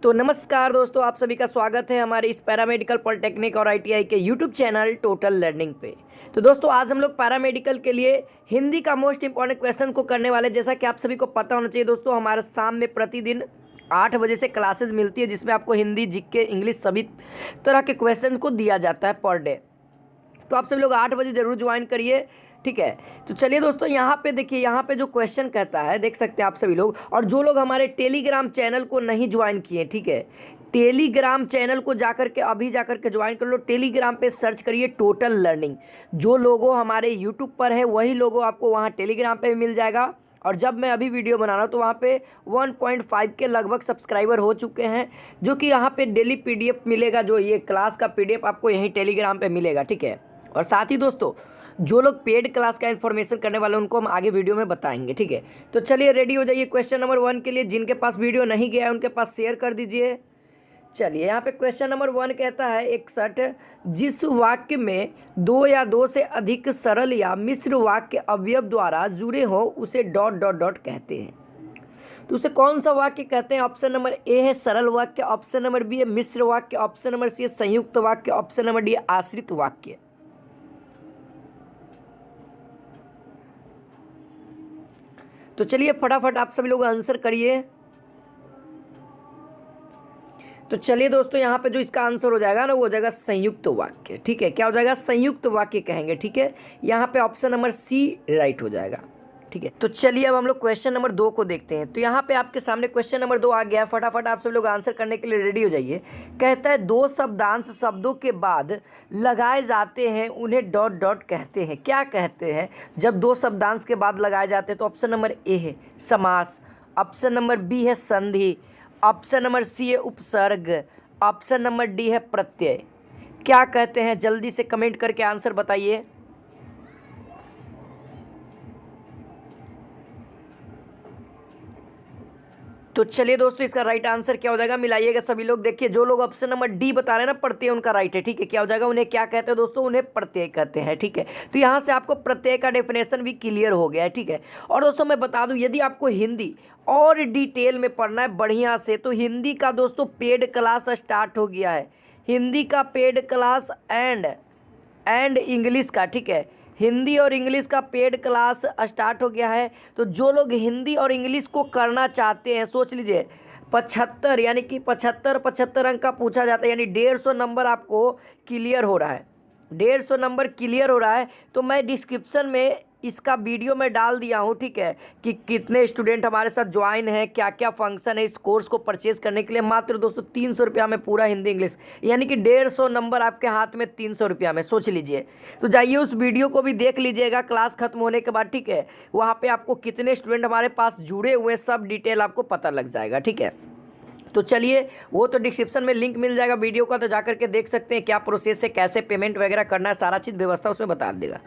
तो नमस्कार दोस्तों, आप सभी का स्वागत है हमारे इस पैरामेडिकल पॉलिटेक्निक और आईटीआई के यूट्यूब चैनल टोटल लर्निंग पे। तो दोस्तों आज हम लोग पैरामेडिकल के लिए हिंदी का मोस्ट इंपॉर्टेंट क्वेश्चन को करने वाले। जैसा कि आप सभी को पता होना चाहिए दोस्तों, हमारे शाम में प्रतिदिन 8 बजे से क्लासेज मिलती है जिसमें आपको हिंदी, जीके, इंग्लिश सभी तरह के क्वेश्चन को दिया जाता है पर डे। तो आप सभी लोग 8 बजे ज़रूर ज्वाइन करिए, ठीक है। तो चलिए दोस्तों, यहाँ पे देखिए, यहाँ पे जो क्वेश्चन कहता है देख सकते हैं आप सभी लोग। और जो लोग हमारे टेलीग्राम चैनल को नहीं ज्वाइन किए, ठीक है, टेलीग्राम चैनल को जाकर के अभी जाकर के ज्वाइन कर लो। टेलीग्राम पे सर्च करिए टोटल लर्निंग। जो लोगो हमारे यूट्यूब पर है वही लोगो आपको वहाँ टेलीग्राम पे मिल जाएगा। और जब मैं अभी वीडियो बना रहा हूँ तो वहाँ पे 1.5 के लगभग सब्सक्राइबर हो चुके हैं, जो कि यहाँ पे डेली पीडीएफ मिलेगा। जो ये क्लास का पीडीएफ आपको यहीं टेलीग्राम पे मिलेगा, ठीक है। और साथ ही दोस्तों, जो लोग पेड क्लास का इन्फॉर्मेशन करने वाले हैं उनको हम आगे वीडियो में बताएंगे, ठीक है। तो चलिए रेडी हो जाइए क्वेश्चन नंबर 1 के लिए। जिनके पास वीडियो नहीं गया है उनके पास शेयर कर दीजिए। चलिए यहाँ पे क्वेश्चन नंबर 1 कहता है 61, जिस वाक्य में 2 या 2 से अधिक सरल या मिश्र वाक्य अवयव द्वारा जुड़े हो उसे ... कहते हैं। तो उसे कौन सा वाक्य कहते हैं? ऑप्शन नंबर ए है सरल वाक्य, ऑप्शन नंबर बी है मिश्र वाक्य, ऑप्शन नंबर सी है संयुक्त वाक्य, ऑप्शन नंबर डी है आश्रित वाक्य। तो चलिए फटाफट आप सभी लोग आंसर करिए। तो चलिए दोस्तों, यहाँ पे जो इसका आंसर हो जाएगा ना, वो हो जाएगा संयुक्त वाक्य, ठीक है। क्या हो जाएगा? संयुक्त वाक्य कहेंगे, ठीक है। यहाँ पे ऑप्शन नंबर सी राइट हो जाएगा, ठीक है। तो चलिए अब हम लोग क्वेश्चन नंबर 2 को देखते हैं। तो यहाँ पे आपके सामने क्वेश्चन नंबर 2 आ गया। फटाफट आप सब लोग आंसर करने के लिए रेडी हो जाइए। कहता है 2 शब्दांश शब्दों के बाद लगाए जाते हैं उन्हें ... कहते हैं। क्या कहते हैं जब 2 शब्दांश के बाद लगाए जाते हैं? तो ऑप्शन नंबर ए है समास, ऑप्शन नंबर बी है संधि, ऑप्शन नंबर सी है उपसर्ग, ऑप्शन नंबर डी है प्रत्यय। क्या कहते हैं? जल्दी से कमेंट करके आंसर बताइए। तो चलिए दोस्तों, इसका राइट आंसर क्या हो जाएगा? मिलाइएगा सभी लोग। देखिए, जो लोग ऑप्शन नंबर डी बता रहे हैं ना प्रत्यय, उनका राइट है, ठीक है। क्या हो जाएगा? उन्हें क्या कहते हैं दोस्तों? उन्हें प्रत्यय कहते हैं, ठीक है। तो यहाँ से आपको प्रत्यय का डेफिनेशन भी क्लियर हो गया है, ठीक है। और दोस्तों मैं बता दूं, यदि आपको हिंदी और डिटेल में पढ़ना है बढ़िया से, तो हिंदी का दोस्तों पेड क्लास स्टार्ट हो गया है। हिंदी का पेड क्लास एंड इंग्लिश का, ठीक है, हिंदी और इंग्लिश का पेड क्लास स्टार्ट हो गया है। तो जो लोग हिंदी और इंग्लिश को करना चाहते हैं, सोच लीजिए 75 यानी कि 75 अंक का पूछा जाता है, यानी 150 नंबर आपको क्लियर हो रहा है। 150 नंबर क्लियर हो रहा है। तो मैं डिस्क्रिप्शन में इसका वीडियो में डाल दिया हूँ, ठीक है, कि कितने स्टूडेंट हमारे साथ ज्वाइन हैं, क्या क्या फंक्शन है इस कोर्स को परचेज करने के लिए। मात्र दोस्तों 300 रुपया में पूरा हिंदी इंग्लिश, यानी कि 150 नंबर आपके हाथ में 300 रुपया में, सोच लीजिए। तो जाइए उस वीडियो को भी देख लीजिएगा क्लास खत्म होने के बाद, ठीक है। वहाँ पर आपको कितने स्टूडेंट हमारे पास जुड़े हुए सब डिटेल आपको पता लग जाएगा, ठीक है। तो चलिए, वो तो डिस्क्रिप्शन में लिंक मिल जाएगा वीडियो का, तो जाकर के देख सकते हैं क्या प्रोसेस है, कैसे पेमेंट वगैरह करना है, सारा चीज़ व्यवस्था उसमें बता देगा।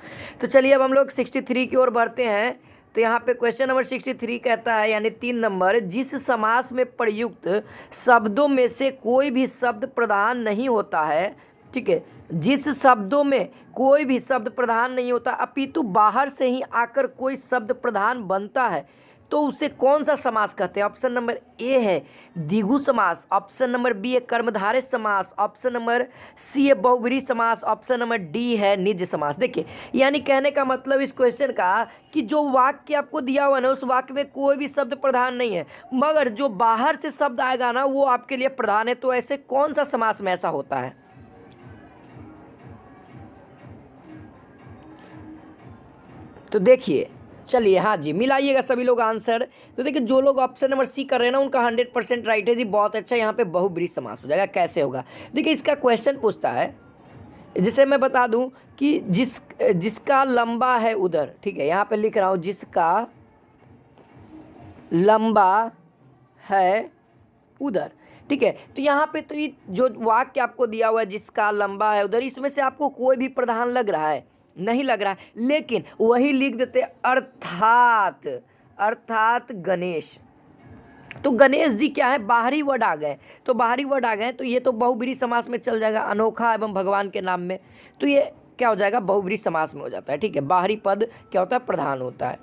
तो चलिए अब हम लोग 63 की ओर बढ़ते हैं। तो यहाँ पे क्वेश्चन नंबर 63 कहता है, यानी 3 नंबर, जिस समास में प्रयुक्त शब्दों में से कोई भी शब्द प्रधान नहीं होता है, ठीक है, जिस शब्दों में कोई भी शब्द प्रधान नहीं होता अपितु बाहर से ही आकर कोई शब्द प्रधान बनता है, तो उसे कौन सा समास कहते हैं? ऑप्शन नंबर ए है द्विगु समास, ऑप्शन नंबर बी है कर्मधारय समास, ऑप्शन नंबर सी है बहुब्रीहि समास, ऑप्शन नंबर डी है निज समास। देखिए, यानी कहने का मतलब इस क्वेश्चन का कि जो वाक्य आपको दिया हुआ ना, उस वाक्य में कोई भी शब्द प्रधान नहीं है, मगर जो बाहर से शब्द आएगा ना वो आपके लिए प्रधान है। तो ऐसे कौन सा समास में ऐसा होता है? तो देखिए, चलिए, हाँ जी, मिलाइएगा सभी लोग आंसर। तो देखिए, जो लोग ऑप्शन नंबर सी कर रहे हैं ना, उनका 100% राइट है जी, बहुत अच्छा। यहाँ पे बहुब्रीहि समास हो जाएगा। कैसे होगा? देखिए, इसका क्वेश्चन पूछता है, जिसे मैं बता दूं कि जिसका लंबा है उधर, ठीक है, यहाँ पे लिख रहा हूँ जिसका लंबा है उधर, ठीक है। तो यहाँ पे तो ये जो वाक्य आपको दिया हुआ है जिसका लंबा है उधर, इसमें से आपको कोई भी प्रधान लग रहा है? नहीं लग रहा है, लेकिन वही लिख देते अर्थात गणेश। तो गणेश जी क्या है? बाहरी वर्ड आ गए। तो बाहरी वर्ड आ गए तो ये तो बहुब्रीहि समास में चल जाएगा, अनोखा एवं भगवान के नाम में। तो ये क्या हो जाएगा? बहुब्रीहि समास में हो जाता है, ठीक है। बाहरी पद क्या होता है? प्रधान होता है।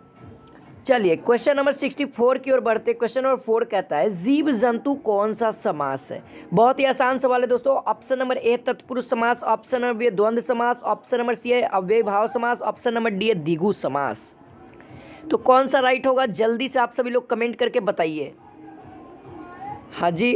चलिए क्वेश्चन नंबर 64 की ओर बढ़ते। क्वेश्चन नंबर 4 कहता है जीव जंतु कौन सा समास है। बहुत ही आसान सवाल है दोस्तों। ऑप्शन नंबर ए तत्पुरुष समास, ऑप्शन नंबर बी द्वंद्व समास, ऑप्शन नंबर सी है अव्ययभाव समास, ऑप्शन नंबर डी है द्विगु समास। तो कौन सा राइट होगा जल्दी से आप सभी लोग कमेंट करके बताइए। हाँ जी,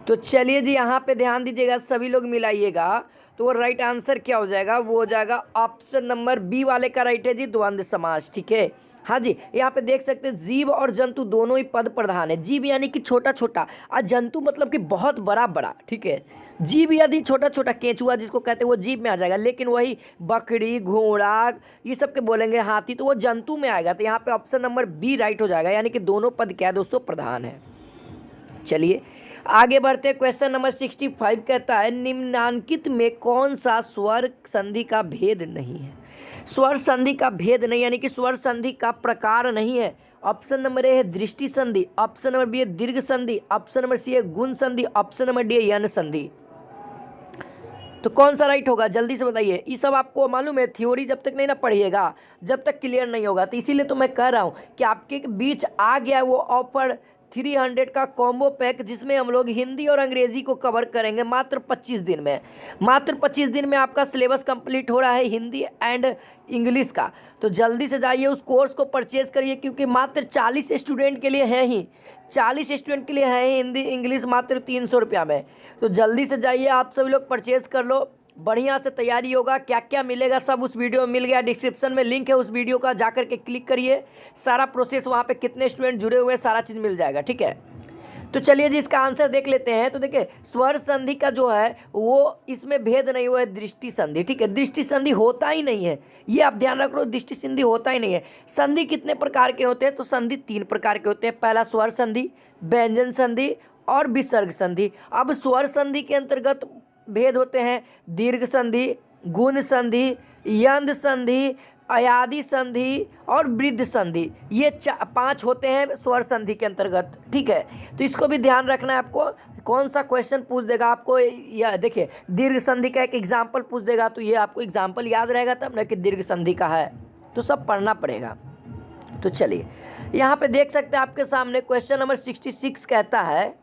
तो चलिए जी यहाँ पे ध्यान दीजिएगा, सभी लोग मिलाइएगा। तो वो राइट आंसर क्या हो जाएगा, वो हो जाएगा ऑप्शन नंबर बी वाले का राइट है जी, द्वंद्व समास। ठीक है, हाँ जी, यहाँ पे देख सकते हैं जीव और जंतु दोनों ही पद प्रधान है। जीव यानी कि छोटा छोटा और जंतु मतलब कि बहुत बड़ा बड़ा। ठीक है, जीव यदि छोटा छोटा केंचुआ जिसको कहते हैं वो जीव में आ जाएगा, लेकिन वही बकरी घोड़ा ये सब के बोलेंगे हाथी तो वो जंतु में आएगा। तो यहाँ पे ऑप्शन नंबर बी राइट हो जाएगा, यानी कि दोनों पद क्या है दोस्तों, प्रधान है। चलिए आगे बढ़ते। क्वेश्चन नंबर 65 कहता है निम्नांकित में कौन सा स्वर संधि का भेद नहीं है। स्वर संधि का भेद नहीं यानी कि स्वर संधि का प्रकार नहीं है। ऑप्शन नंबर ए है दृष्टि संधि, ऑप्शन नंबर बी है दीर्घ संधि, ऑप्शन नंबर सी है गुण संधि, ऑप्शन नंबर डी है यन संधि। तो कौन सा राइट होगा जल्दी से बताइए। ये सब आपको मालूम है, थ्योरी जब तक नहीं ना पढ़िएगा जब तक क्लियर नहीं होगा। तो इसीलिए तो मैं कह रहा हूँ कि आपके बीच आ गया वो ऑफर 300 का कॉम्बो पैक, जिसमें हम लोग हिंदी और अंग्रेजी को कवर करेंगे मात्र 25 दिन में। मात्र 25 दिन में आपका सिलेबस कंप्लीट हो रहा है हिंदी एंड इंग्लिश का। तो जल्दी से जाइए उस कोर्स को परचेज करिए, क्योंकि मात्र 40 स्टूडेंट के लिए है ही, 40 स्टूडेंट के लिए है ही हिंदी इंग्लिश मात्र 300 रुपया में। तो जल्दी से जाइए आप सभी लोग परचेज कर लो, बढ़िया से तैयारी होगा। क्या क्या मिलेगा सब उस वीडियो में मिल गया, डिस्क्रिप्शन में लिंक है उस वीडियो का, जाकर के क्लिक करिए, सारा प्रोसेस वहाँ पे कितने स्टूडेंट जुड़े हुए हैं सारा चीज़ मिल जाएगा। ठीक है, तो चलिए जी इसका आंसर देख लेते हैं। तो देखिए स्वर संधि का जो है वो इसमें भेद नहीं हुआ है, दृष्टि संधि। ठीक है, दृष्टि संधि होता ही नहीं है, ये आप ध्यान रख लो, दृष्टि संधि होता ही नहीं है। संधि कितने प्रकार के होते हैं, तो संधि 3 प्रकार के होते हैं। पहला स्वर संधि, व्यंजन संधि और विसर्ग संधि। अब स्वर संधि के अंतर्गत भेद होते हैं दीर्घ संधि, गुण संधि, यंद संधि, अयादि संधि और वृद्ध संधि। ये 5 होते हैं स्वर संधि के अंतर्गत। ठीक है, तो इसको भी ध्यान रखना है आपको, कौन सा क्वेश्चन पूछ देगा आपको। या देखिए दीर्घ संधि का एक एग्जाम्पल पूछ देगा, तो ये आपको एग्जाम्पल याद रहेगा तब ना कि दीर्घ संधि का है, तो सब पढ़ना पड़ेगा। तो चलिए यहाँ पे देख सकते हैं आपके सामने क्वेश्चन नंबर 66 कहता है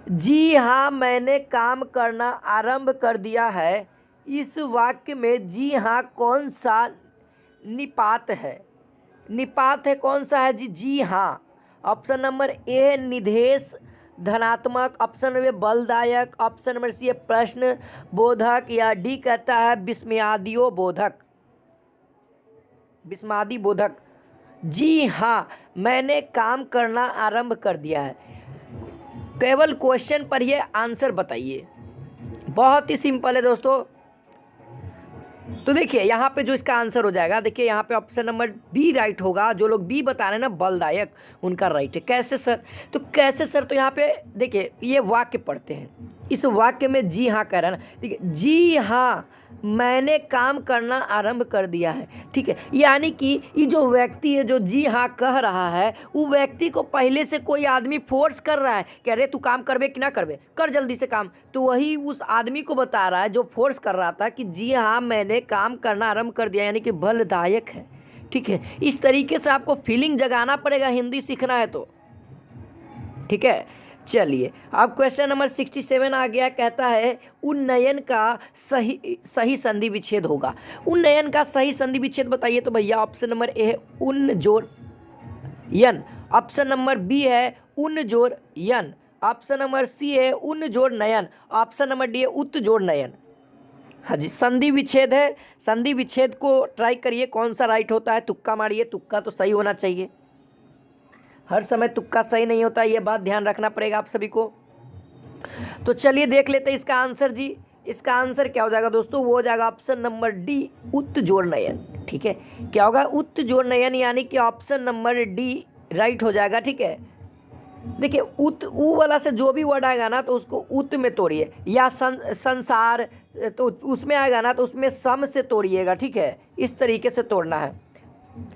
जी हाँ मैंने काम करना आरंभ कर दिया है। इस वाक्य में जी हाँ कौन सा निपात है। निपात है कौन सा है जी, जी हाँ। ऑप्शन नंबर ए है निदेश धनात्मक, ऑप्शन नंबर बलदायक, ऑप्शन नंबर सी है प्रश्न बोधक, या डी कहता है विस्मयादियो बोधक, विस्मादी बोधक। जी हाँ मैंने काम करना आरंभ कर दिया है। केवल क्वेश्चन पढ़िए, आंसर बताइए, बहुत ही सिंपल है दोस्तों। तो देखिए यहाँ पे जो इसका आंसर हो जाएगा, देखिए यहाँ पे ऑप्शन नंबर बी राइट होगा। जो लोग बी बता रहे हैं ना बलदायक, उनका राइट है। कैसे सर, तो कैसे सर, तो यहाँ पे देखिए ये वाक्य पढ़ते हैं, इस वाक्य में जी हाँ कह रहा है ना। देखिए जी हाँ मैंने काम करना आरंभ कर दिया है। ठीक है, यानी कि ये जो व्यक्ति है जो जी हाँ कह रहा है, वो व्यक्ति को पहले से कोई आदमी फोर्स कर रहा है, कह रहे तू काम करबे कि ना करबे, कर जल्दी से काम। तो वही उस आदमी को बता रहा है जो फोर्स कर रहा था कि जी हाँ मैंने काम करना आरंभ कर दिया, यानी कि बलदायक है। ठीक है, इस तरीके से आपको फीलिंग जगाना पड़ेगा हिंदी सीखना है तो। ठीक है, चलिए अब क्वेश्चन नंबर 67 आ गया, कहता है उन्नयन का सही संधि विच्छेद होगा। उन्नयन का सही संधि विच्छेद बताइए। तो भैया ऑप्शन नंबर ए है उन जोड़ यन, ऑप्शन नंबर बी है उन जोड़ यन, ऑप्शन नंबर सी है उन जोड़ नयन, ऑप्शन नंबर डी है उत जोड़ नयन। हाँ जी, संधि विच्छेद है। संधि विच्छेद को ट्राई करिए कौन सा राइट होता है, तुक्का मारिए, तुक्का तो सही होना चाहिए, हर समय तुक्का सही नहीं होता, ये बात ध्यान रखना पड़ेगा आप सभी को। तो चलिए देख लेते हैं इसका आंसर जी। इसका आंसर क्या हो जाएगा दोस्तों, वो हो जाएगा ऑप्शन नंबर डी उत जोड़ नयन। ठीक है, क्या होगा उत जोड़ नयन, यानी कि ऑप्शन नंबर डी राइट हो जाएगा। ठीक है, देखिए उत ऊ वाला से जो भी वर्ड आएगा ना तो उसको उत में तोड़िए, या संसार तो उसमें आएगा ना तो उसमें सम से तोड़िएगा। ठीक है, इस तरीके से तोड़ना है,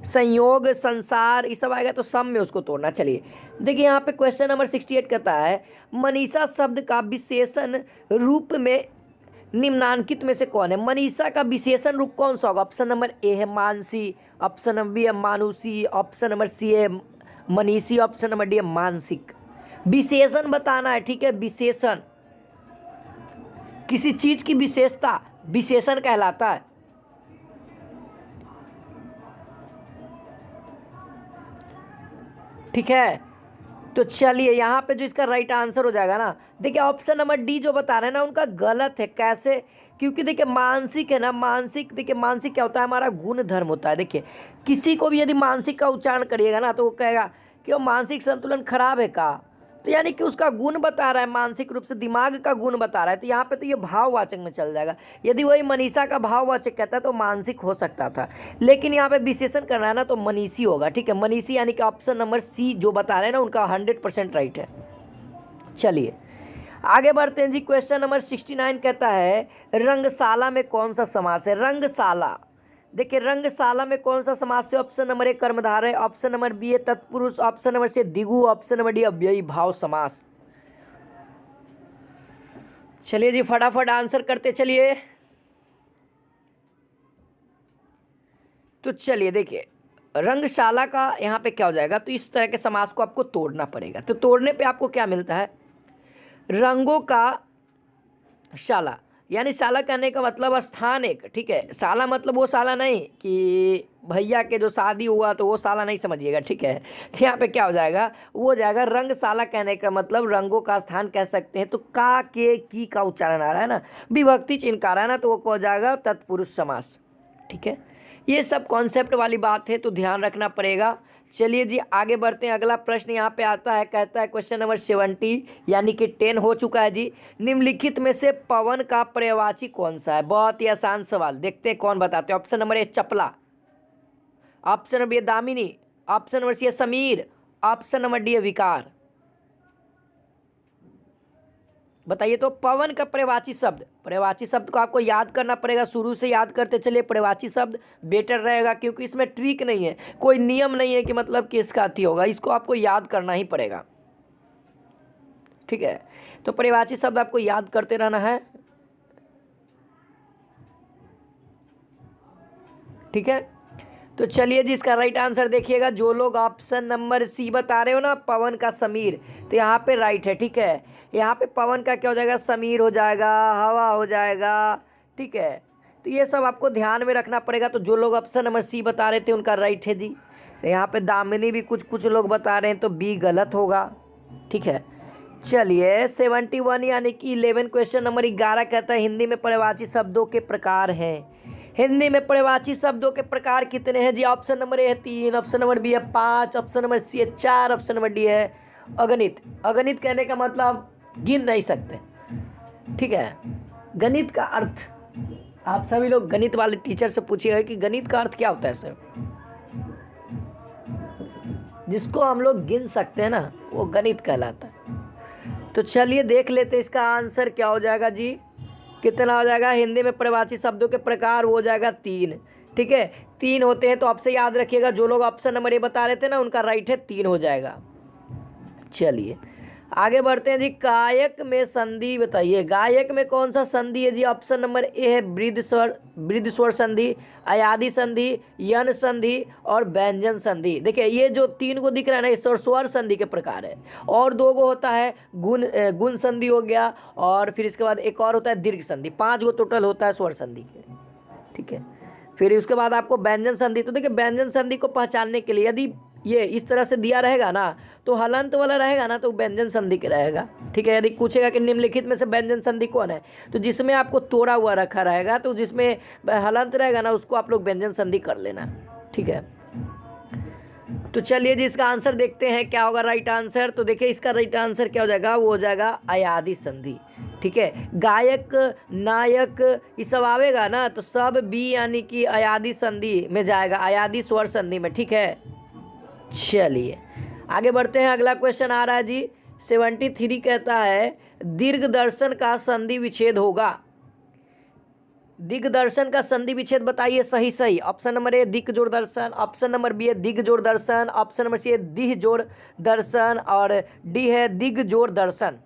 संयोग संसार ये सब आएगा तो सम में उसको तोड़ना। चलिए देखिए यहाँ पे क्वेश्चन नंबर 68 कहता है मनीषा शब्द का विशेषण रूप में निम्नांकित में से कौन है? मनीषा का विशेषण रूप कौन सा होगा? ऑप्शन नंबर ए है मानसी, ऑप्शन नंबर बी है मानुषी, ऑप्शन नंबर सी है मनीषी, ऑप्शन नंबर डी है मानसिक। विशेषण बताना है, ठीक है। विशेषण, किसी चीज की विशेषता विशेषण कहलाता है। ठीक है, तो चलिए यहाँ पे जो इसका राइट आंसर हो जाएगा ना, देखिए ऑप्शन नंबर डी जो बता रहे हैं ना उनका गलत है। कैसे? क्योंकि देखिए मानसिक है ना, मानसिक, देखिए मानसिक क्या होता है? हमारा गुण धर्म होता है। देखिए किसी को भी यदि मानसिक का उच्चारण करिएगा ना तो वो कहेगा कि वो मानसिक संतुलन खराब है का, तो यानी कि उसका गुण बता रहा है, मानसिक रूप से दिमाग का गुण बता रहा है। तो यहाँ पे तो ये भाववाचक में चल जाएगा। यदि वही मनीषा का भाववाचक कहता है तो मानसिक हो सकता था, लेकिन यहाँ पे विशेषण करना है ना तो मनीषी होगा। ठीक है, मनीषी, यानी कि ऑप्शन नंबर सी जो बता रहे हैं ना उनका 100% राइट है। चलिए आगे बढ़ते हैं जी। क्वेश्चन नंबर 69 कहता है रंगशाला में कौन सा समास है? रंगशाला, देखिए रंगशाला में कौन सा समास है? ऑप्शन नंबर ए कर्मधारय, ऑप्शन नंबर बी है तत्पुरुष, ऑप्शन नंबर सी द्विगु, ऑप्शन नंबर डी अव्ययी भाव समास। चलिए जी फटाफट आंसर करते चलिए। तो चलिए देखिए रंगशाला का यहाँ पे क्या हो जाएगा, तो इस तरह के समास को आपको तोड़ना पड़ेगा। तो तोड़ने पे आपको क्या मिलता है? रंगों का शाला, यानी शाला कहने का मतलब स्थान एक। ठीक है, शाला मतलब वो शाला नहीं कि भैया के जो शादी हुआ तो वो शाला नहीं समझिएगा। ठीक है, तो यहाँ पे क्या हो जाएगा, वो हो जाएगा रंगशाला कहने का मतलब रंगों का स्थान कह सकते हैं। तो का के की का उच्चारण आ रहा है ना, विभक्ति चिन्ह आ रहा है ना, तो वो हो जाएगा तत्पुरुष समास। ठीक है, ये सब कॉन्सेप्ट वाली बात है तो ध्यान रखना पड़ेगा। चलिए जी आगे बढ़ते हैं। अगला प्रश्न यहाँ पे आता है, कहता है क्वेश्चन नंबर 70 यानी कि 10 हो चुका है जी। निम्नलिखित में से पवन का पर्यायवाची कौन सा है? बहुत ही आसान सवाल, देखते हैं कौन बताते हैं। Option number A Chapla, option number B Damini, option number C Sameer, option number D Vikar. बताइए तो पवन का पर्यायवाची शब्द, पर्यायवाची शब्द को आपको याद करना पड़ेगा। शुरू से याद करते चलिए, पर्यायवाची शब्द बेटर रहेगा क्योंकि इसमें ट्रिक नहीं है, कोई नियम नहीं है कि मतलब कि इसका अति होगा, इसको आपको याद करना ही पड़ेगा। ठीक है, तो पर्यायवाची शब्द आपको याद करते रहना है। ठीक है, तो चलिए जी इसका राइट आंसर देखिएगा। जो लोग ऑप्शन नंबर सी बता रहे हो ना पवन का समीर, तो यहाँ पे राइट है। ठीक है, यहाँ पे पवन का क्या हो जाएगा? समीर हो जाएगा, हवा हो जाएगा। ठीक है, तो ये सब आपको ध्यान में रखना पड़ेगा। तो जो लोग ऑप्शन नंबर सी बता रहे थे उनका राइट है जी। यहाँ पे दामिनी भी कुछ लोग बता रहे हैं तो बी गलत होगा। ठीक है, चलिए 71 यानी कि 11 क्वेश्चन नंबर 11 कहता है हिंदी में पर्यायवाची शब्दों के प्रकार हैं। हिंदी में पर्यायवाची शब्दों के प्रकार कितने हैं जी? ऑप्शन नंबर ए है 3, ऑप्शन नंबर बी है 5, ऑप्शन नंबर सी है 4, ऑप्शन नंबर डी है अगणित। अगणित कहने का मतलब गिन नहीं सकते। ठीक है, गणित का अर्थ आप सभी लोग गणित वाले टीचर से पूछिएगा कि गणित का अर्थ क्या होता है सर। जिसको हम लोग गिन सकते हैं ना वो गणित कहलाता है। तो चलिए देख लेते हैं इसका आंसर क्या हो जाएगा जी। कितना हो जाएगा? हिंदी में पर्यायवाची शब्दों के प्रकार वो हो जाएगा 3। ठीक है, 3 होते हैं तो आपसे याद रखिएगा। जो लोग ऑप्शन नंबर ए बता रहे थे ना उनका राइट है, 3 हो जाएगा। चलिए आगे बढ़ते हैं जी। गायक में संधि बताइए, गायक में कौन सा संधि है जी? ऑप्शन नंबर ए है वृद्ध स्वर संधि, अयादि संधि, यन संधि और व्यंजन संधि। देखिए ये जो 3 को दिख रहा है ना ये स्वर संधि के प्रकार है। और 2 गो होता है गुण संधि हो गया, और फिर इसके बाद एक और होता है दीर्घ संधि। 5 गो टोटल होता है स्वर संधि के। ठीक है, फिर उसके बाद आपको व्यंजन संधि। तो देखिए व्यंजन संधि को पहचानने के लिए यदि ये इस तरह से दिया रहेगा ना तो हलंत वाला रहेगा ना तो व्यंजन संधि के रहेगा। ठीक है, यदि पूछेगा कि निम्नलिखित में से व्यंजन संधि कौन है, तो जिसमें आपको तोड़ा हुआ रखा रहेगा तो जिसमें हलंत रहेगा ना उसको आप लोग व्यंजन संधि कर लेना। ठीक है, तो चलिए जी इसका आंसर देखते हैं क्या होगा राइट आंसर। तो देखिए इसका राइट आंसर क्या हो जाएगा, वो हो जाएगा अयादि संधि। ठीक है, गायक नायक ये सब आवेगा ना तो सब बी यानी कि अयादि संधि में जाएगा, अयादि स्वर संधि में। ठीक है, चलिए आगे बढ़ते हैं। अगला क्वेश्चन आ रहा है जी 73 कहता है दीर्घ दर्शन का संधि विच्छेद होगा। दिग्दर्शन का संधि विच्छेद बताइए सही। ऑप्शन नंबर ए दिक जोड़ दर्शन, ऑप्शन नंबर बी है दिग जोड़ दर्शन, ऑप्शन नंबर सी है दिह जोड़ दर्शन और डी है दिग जोड़ दर्शन।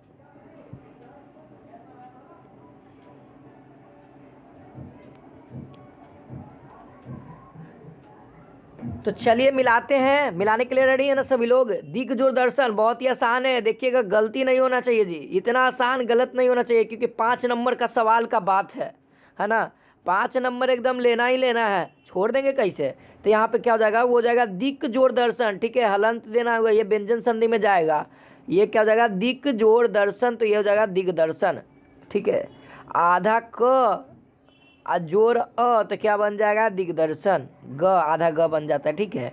तो चलिए मिलाते हैं। मिलाने के लिए रेडी है ना सभी लोग। दिग जोड़ दर्शन बहुत ही आसान है, देखिएगा गलती नहीं होना चाहिए जी, इतना आसान गलत नहीं होना चाहिए, क्योंकि 5 नंबर का सवाल का बात है ना। 5 नंबर एकदम लेना ही लेना है, छोड़ देंगे कैसे। तो यहाँ पे क्या हो जाएगा, वो हो जाएगा दिक जोड़ दर्शन, ठीक है, हलंत देना हुआ, ये व्यंजन संधि में जाएगा। ये क्या हो जाएगा, दिक जोड़ दर्शन, तो ये हो जाएगा दिग्दर्शन, ठीक है। आधा क जोर तो क्या बन जाएगा, दिग्दर्शन, ग आधा ग बन जाता है, ठीक है।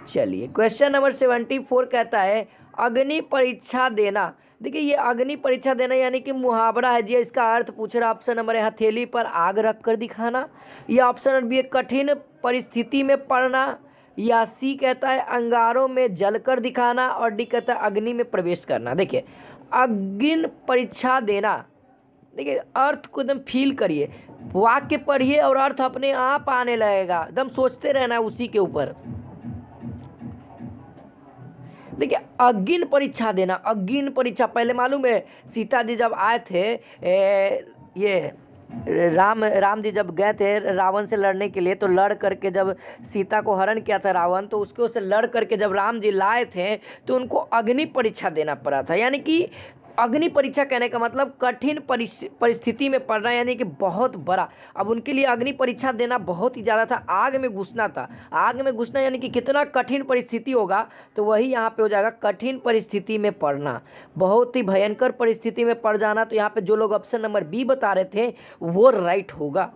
चलिए क्वेश्चन नंबर 74 कहता है अग्नि परीक्षा देना। देखिए ये अग्नि परीक्षा देना यानी कि मुहावरा है जी, इसका अर्थ पूछ रहा। ऑप्शन नंबर है हथेली पर आग रख कर दिखाना, या ऑप्शन नंबर बी है कठिन परिस्थिति में पड़ना, या सी कहता है अंगारों में जलकर दिखाना, और डी कहता है अग्नि में प्रवेश करना। देखिए अग्नि परीक्षा देना, देखिए अर्थ को एकदम फील करिए, वाक्य पढ़िए और अर्थ अपने आप आने लगेगा, एकदम सोचते रहना उसी के ऊपर। देखिए अग्नि परीक्षा देना, अग्नि परीक्षा, पहले मालूम है सीता जी जब आए थे ये राम जी जब गए थे रावण से लड़ने के लिए, तो लड़ करके जब सीता को हरण किया था रावण, तो उसके उससे लड़ करके जब राम जी लाए थे तो उनको अग्नि परीक्षा देना पड़ा था। यानी कि अग्नि परीक्षा कहने का मतलब कठिन परिस्थिति में पड़ना, यानी कि बहुत बड़ा। अब उनके लिए अग्नि परीक्षा देना बहुत ही ज़्यादा था, आग में घुसना था। आग में घुसना यानी कि कितना कठिन परिस्थिति होगा, तो वही यहाँ पे हो जाएगा कठिन परिस्थिति में पड़ना, बहुत ही भयंकर परिस्थिति में पड़ जाना। तो यहाँ पे जो लोग ऑप्शन नंबर बी बता रहे थे वो राइट होगा,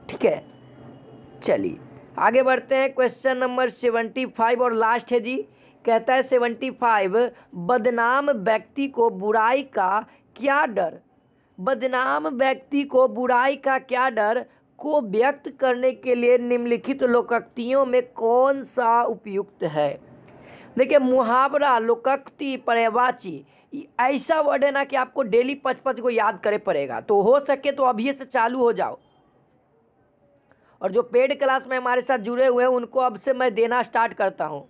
ठीक है। चलिए आगे बढ़ते हैं। क्वेश्चन नंबर 75 और लास्ट है जी, कहता है 75 बदनाम व्यक्ति को बुराई का क्या डर, बदनाम व्यक्ति को बुराई का क्या डर को व्यक्त करने के लिए निम्नलिखित लोकोक्तियों में कौन सा उपयुक्त है। देखिए मुहावरा, लोकोक्ति, पर्यायवाची, ऐसा वर्ड है ना कि आपको डेली 5-5 को याद करे पड़ेगा। तो हो सके तो अभी से चालू हो जाओ, और जो पेड क्लास में हमारे साथ जुड़े हुए हैं उनको अब से मैं देना स्टार्ट करता हूँ,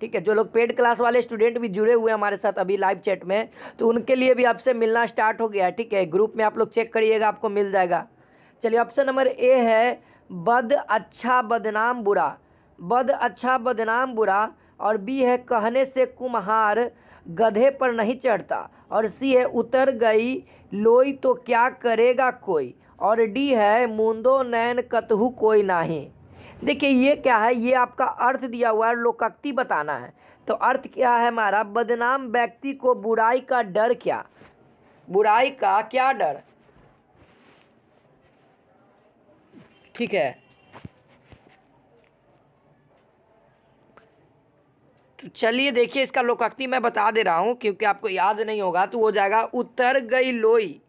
ठीक है। जो लोग पेड क्लास वाले स्टूडेंट भी जुड़े हुए हैं हमारे साथ अभी लाइव चैट में, तो उनके लिए भी आपसे मिलना स्टार्ट हो गया है, ठीक है। ग्रुप में आप लोग चेक करिएगा, आपको मिल जाएगा। चलिए ऑप्शन नंबर ए है बद अच्छा बदनाम बुरा, बद अच्छा बदनाम बुरा, और बी है कहने से कुम्हार गधे पर नहीं चढ़ता, और सी है उतर गई लोई तो क्या करेगा कोई, और डी है मूंदो नैन कतहु कोई नाही। देखिए ये क्या है, ये आपका अर्थ दिया हुआ है, लोकोक्ति बताना है। तो अर्थ क्या है हमारा, बदनाम व्यक्ति को बुराई का डर, क्या बुराई का क्या डर, ठीक है। तो चलिए देखिए इसका लोकोक्ति मैं बता दे रहा हूँ, क्योंकि आपको याद नहीं होगा। तो हो जाएगा उतर गई लोई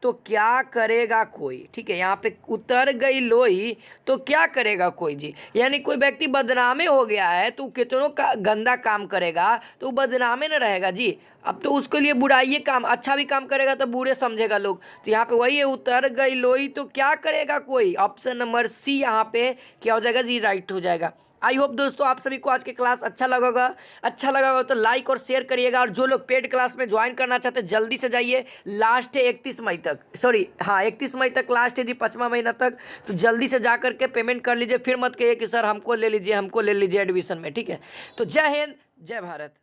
तो क्या करेगा कोई, ठीक है। यहाँ पे उतर गई लोई तो क्या करेगा कोई जी, यानी कोई व्यक्ति बदनामे हो गया है तो कितनों का गंदा काम करेगा तो बदनामे न रहेगा जी। अब तो उसके लिए बुराई काम, अच्छा भी काम करेगा तो बुरे समझेगा लोग। तो यहाँ पे वही है, उतर गई लोई तो क्या करेगा कोई। ऑप्शन नंबर सी यहाँ पे क्या हो जाएगा जी, राइट हो जाएगा। आई होप दोस्तों आप सभी को आज के क्लास अच्छा लगा होगा तो लाइक और शेयर करिएगा। और जो लोग पेड क्लास में ज्वाइन करना चाहते हैं जल्दी से जाइए, लास्ट है 31 मई तक, सॉरी हाँ 31 मई तक लास्ट है जी, 5वां महीना तक। तो जल्दी से जा करके पेमेंट कर लीजिए, फिर मत कहिए कि सर हमको ले लीजिए एडमिशन में, ठीक है। तो जय हिंद, जय भारत।